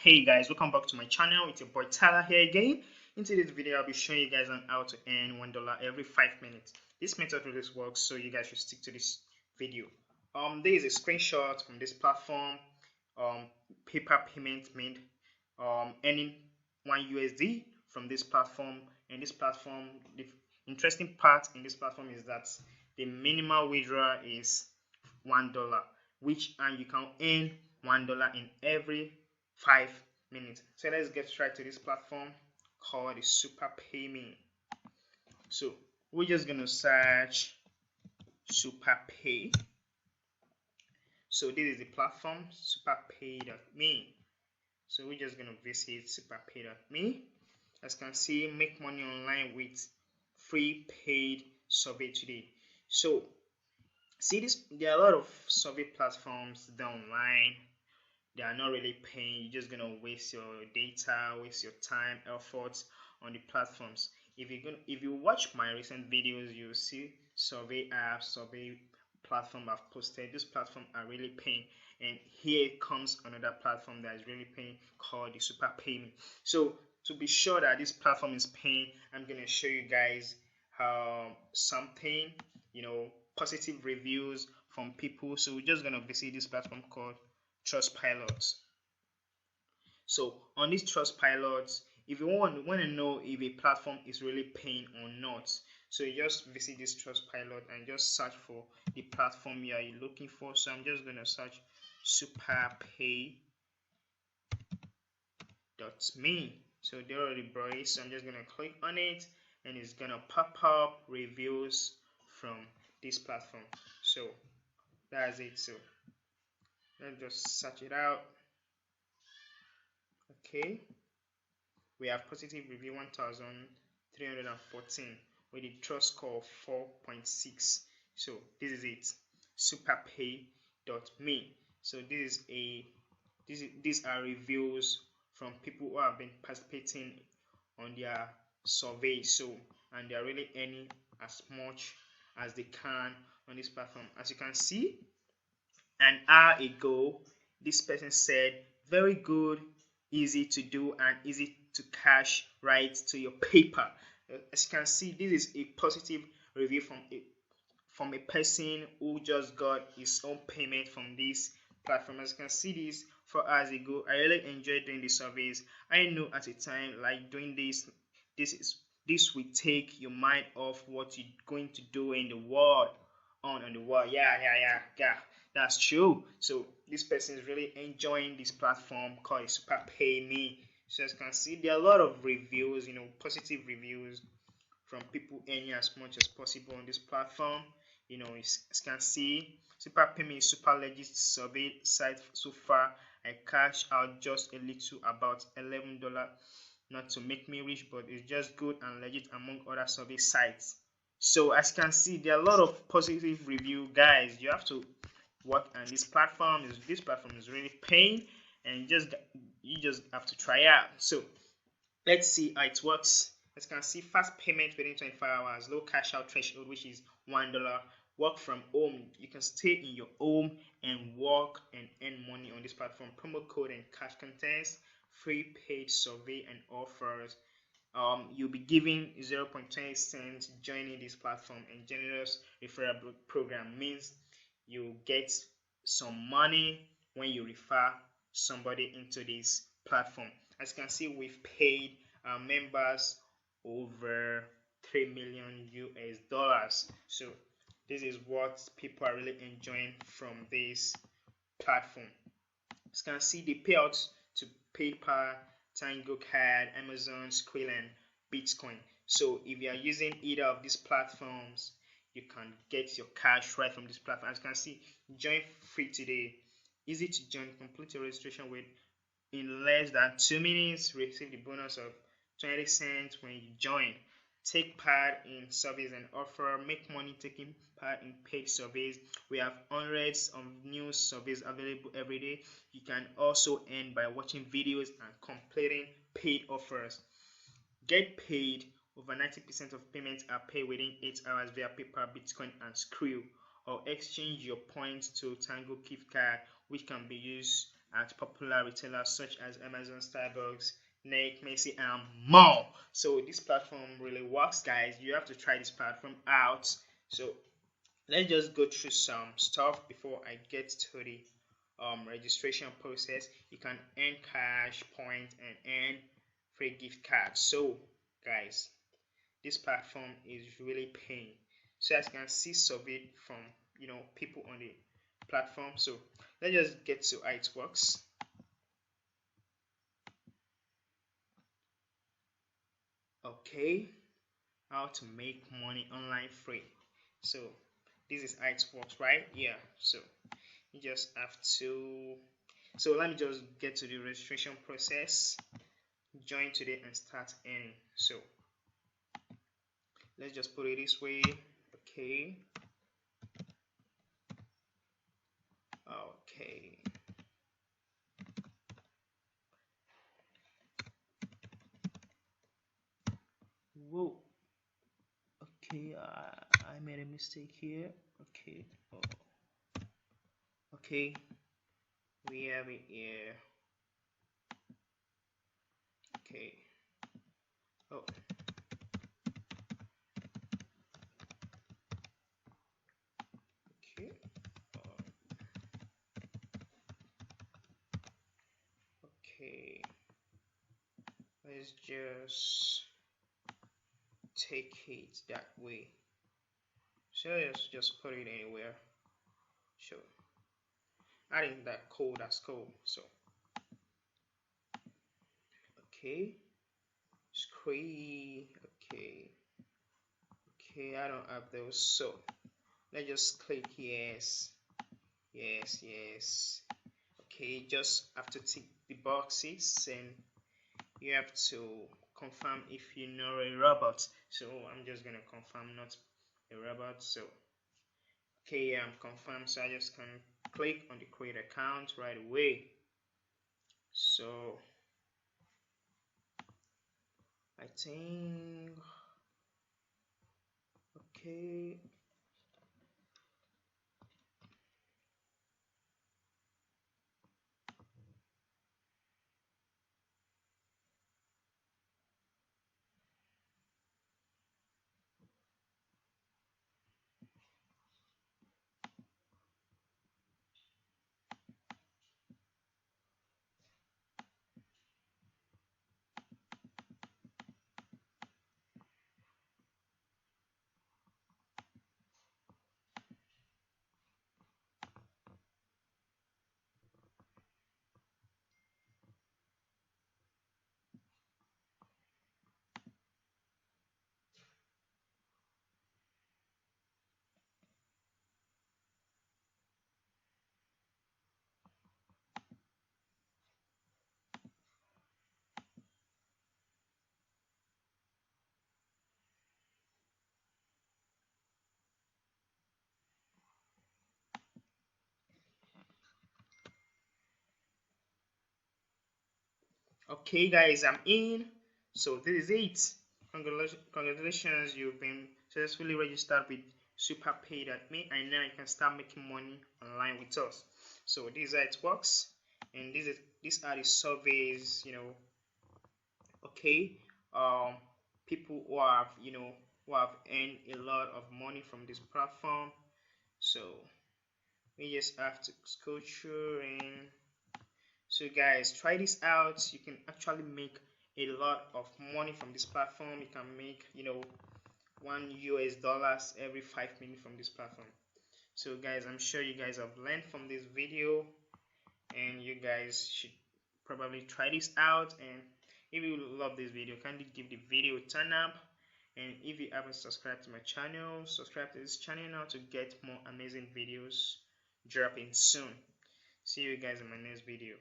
Hey guys, welcome back to my channel. It's your boy Tyler here again. In today's video, I'll be showing you guys on how to earn $1 every 5 minutes. This method really works, so you guys should stick to this video. There is a screenshot from this platform, um, PayPal payment made, earning 1 USD from this platform. And this platform, the interesting part in this platform is that the minimal withdrawal is $1, which and you can earn $1 in every 5 minutes. So let's get straight to this platform called the Super Pay Me. So we're just gonna search Super Pay. So this is the platform superpay.me. So we're just gonna visit superpay.me. As you can see, make money online with free paid survey today. So see this, there are a lot of survey platforms down online. They are not really paying. You're just gonna waste your data, waste your time, effort on the platforms. If you watch my recent videos, you'll see survey apps, survey platform I've posted. This platform are really paying, and here comes another platform that is really paying called the Super Pay Me. So to be sure that this platform is paying, I'm gonna show you guys something, positive reviews from people. So we're just gonna visit this platform called Trustpilot. So on this Trustpilot, if you want to know if a platform is really paying or not, so you just visit this Trustpilot and just search for the platform you are looking for. So I'm just gonna search superpay.me. So they already brought it, so I'm just gonna click on it and it's gonna pop up reviews from this platform. So that's it. So let's just search it out. Okay, we have positive review 1314 with a trust score of 4.6. So this is it, superpay.me. So these are reviews from people who have been participating on their survey. So and they are really earning as much as they can on this platform. As you can see, an hour ago, this person said, very good, easy to do and easy to cash right to your paper. As you can see, this is a positive review from a person who just got his own payment from this platform. As you can see, this 4 hours ago, I really enjoyed doing the surveys. I know at a time like doing this will take your mind off what you're going to do in the world, on the world. Yeah, that's true. So this person is really enjoying this platform called Super Pay Me. So as you can see, there are a lot of reviews, positive reviews from people earning as much as possible on this platform. As you can see, Super Pay Me is super legit survey site so far. I cashed out just a little, about $11. Not to make me rich, but it's just good and legit among other survey sites. So as you can see, there are a lot of positive review, guys. You have to work on this platform. This platform is really paying, and you just have to try out. So let's see how it works. As you can see, fast payment within 24 hours, low cash out threshold, which is $1. Work from home. You can stay in your home and work and earn money on this platform. Promo code and cash contest, free paid survey and offers. You'll be giving 0.20 cents joining this platform, and generous referral program means you get some money when you refer somebody into this platform. As you can see, we've paid our members over 3 million US dollars. So this is what people are really enjoying from this platform. As you can see, the payouts to PayPal, Tango Card, Amazon, Skrill, and Bitcoin. So if you are using either of these platforms, you can get your cash right from this platform. As you can see, join free today. Easy to join. Complete your registration with in less than 2 minutes. Receive the bonus of 20 cents when you join. Take part in surveys and offer. Make money taking part in paid surveys. We have hundreds of new surveys available every day. You can also earn by watching videos and completing paid offers. Get paid. Over 90% of payments are paid within 8 hours via PayPal, Bitcoin, and Skrill. Or exchange your points to Tango Gift Card, which can be used at popular retailers such as Amazon, Starbucks, Nike, Macy, and more. So this platform really works, guys. You have to try this platform out. So let's just go through some stuff before I get to the registration process. You can earn cash points and earn free gift cards. So guys, this platform is really paying. So as you can see, surveyed from people on the platform. So let's just get to how it works. Okay, how to make money online free. So this is how it works, right? Yeah. So you just have to. So let me just get to the registration process. Join today and start earning. So let's just put it this way. Okay. Okay. Whoa. Okay, I made a mistake here. Okay. Oh. Okay. We have it here. Okay. Oh. Okay. Okay. Let's just take it that way. So let's just put it anywhere. So adding that code as code. So okay. Screen. Okay. Okay, I don't have those. So let's just click yes. Yes, yes. Okay, just have to tick the boxes and you have to confirm if you know a robot. So I'm just gonna confirm not a robot. So okay, I'm confirmed. So I just can click on the create account right away. So I think okay. Okay, guys, I'm in. So this is it. Congratulations, you've been successfully registered with SuperPay.me, and now you can start making money online with us. So this is how it works, and these are the surveys. Okay, um, people who have who have earned a lot of money from this platform. So we just have to scroll through and so guys, try this out. You can actually make a lot of money from this platform. You can make, $1 every 5 minutes from this platform. So guys, I'm sure you guys have learned from this video and you guys should probably try this out. And if you love this video, kindly give the video a thumbs up. And if you haven't subscribed to my channel, subscribe to this channel now to get more amazing videos dropping soon. See you guys in my next video.